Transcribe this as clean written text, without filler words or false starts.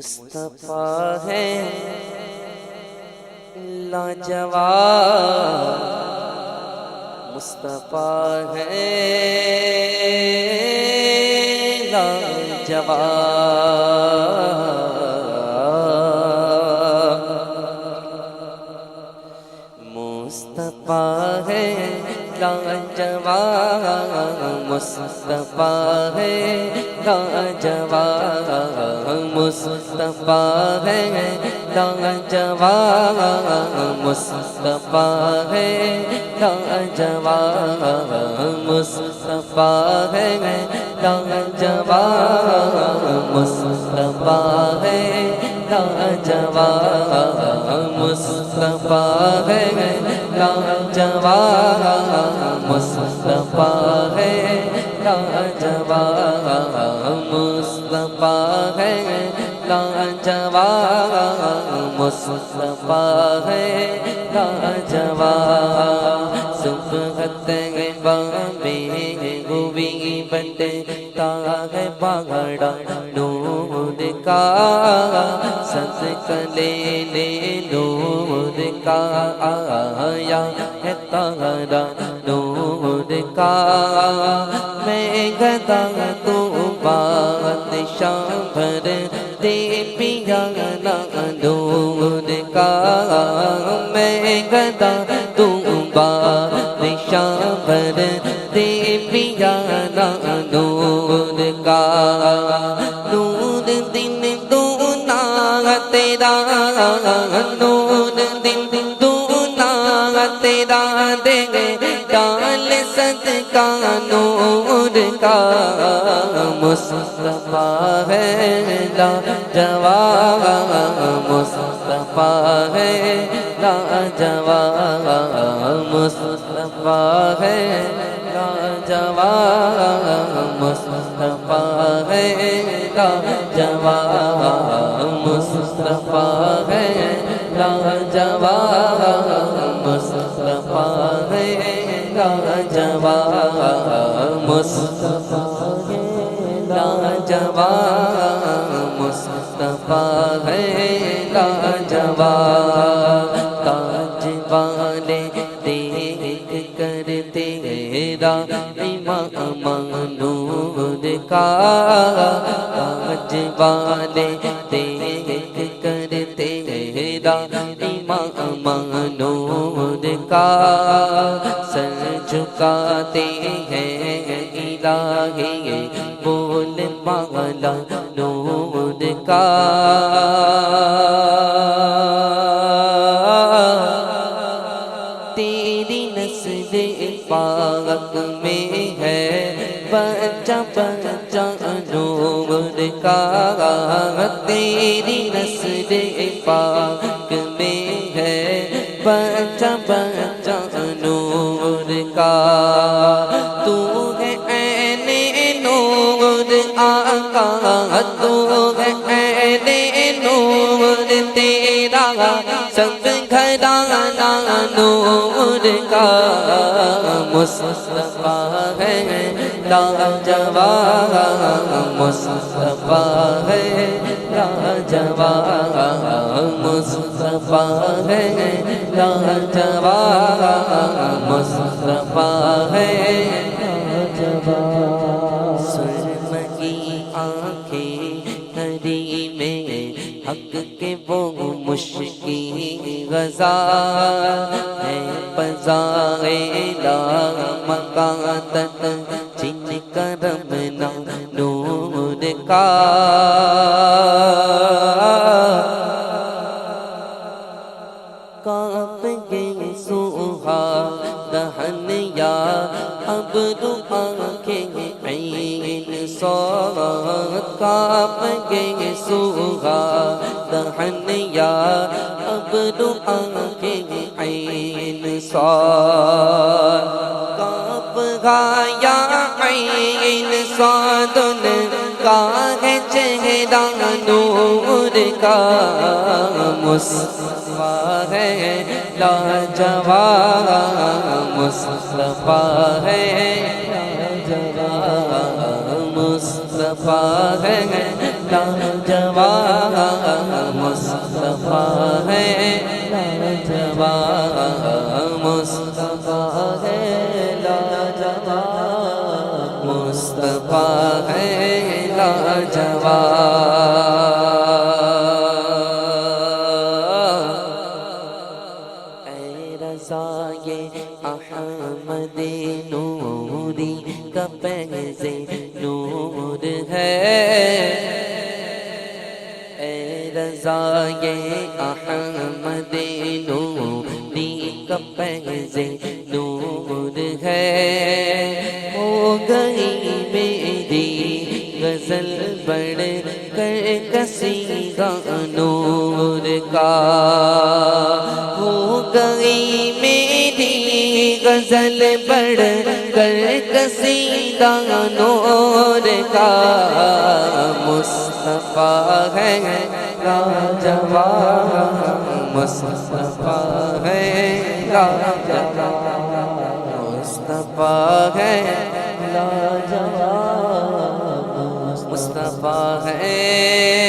مصطفیٰ ہے لاجواب، مصطفیٰ ہے لاجواب، مصطفیٰ ہے لاجواب، مصطفیٰ ہے لاجواب، مصطفیٰ ہے لاجواب، مصطفیٰ ہے لاجواب، مصطفیٰ ہے لاجواب، مصطفیٰ ہے لاجواب، مصطفیٰ ہے لاجواب، مصطفیٰ ہے لاجواب، مصطفیٰ ہے لاجواب، مصطفیٰ ہے لاجواب، صبحت بامے ہوئی بندے تاغ باغڑا نور کا، صدقہ لے لے نور کا، آیا ہے تارا نور کا، میں گدا تو بادشاہ بھر دے پیا نا نور کا، میں گدا تو بادشاہ بھر دے پیا نا نور کا، نور دن دونا تیرا، نور دن دونا تیرا، دے ڈال صدقہ نور کا، مصطفیٰ ہے لاجواب، مصطفیٰ ہے لاجواب، مصطفیٰ ہے لاجواب، مصطفیٰ ہے لاجواب، مصطفیٰ ہے لاجواب، مصطفیٰ ہے لاجواب، مصطفیٰ ہے لاجواب، مصطفیٰ ہے لاجواب، تاج والے دیکھ کر تیرا امام نور کا، تاج والے دیکھ کر تیرا امام نور کا، سر جھکاتے ہیں الہی بول مولا نور کا، تیری نسل پاک میں ہے بچہ بچہ نور کا، تیری نسل پاک میں ہے بچہ بچہ نور کا، تو ہے عین نور آقا، تو ہے عین نور تیرا، سب گھرانہ نور کا، مصطفیٰ ہے لاجواب، مصطفیٰ ہے لاجواب، مصطفیٰ ہے لاجواب، مصطفیٰ ہے لاجواب، سرمئی آنکھیں ہری میں حق کے وہ مشکی غزا ہے، پزائے لا مکاتت جن کرم نا نور کا، کاپ گئے سوہا دہن یا ابرو آنکھیں عین صاد، کاپ گئے سوہا دہن یا ابرو آنکھیں عین صاد، کاپ گایا عین صاد کا ہے چہرہ نور کا، مصطفیٰ ہے لاجواب، مصطفیٰ ہے لاجواب، مصطفیٰ ہے لاجواب مصطفیٰ ہے لاجواب مصطفیٰ ہے لاجواب مصطفیٰ ہے لاجواب اے رضائے احمد نوری کا پہز نور ہے اے رضائے احمد نوری کا پہز نور ہے ہو گئی میری غزل بڑھ کر قصیدہ نور کا ہو گئی میری غزل بڑھ کر قصیدہ نور کا مصطفیٰ ہے لاجواب مصطفیٰ ہے لاجواب مصطفیٰ ہے لاجواب مصطفیٰ ہے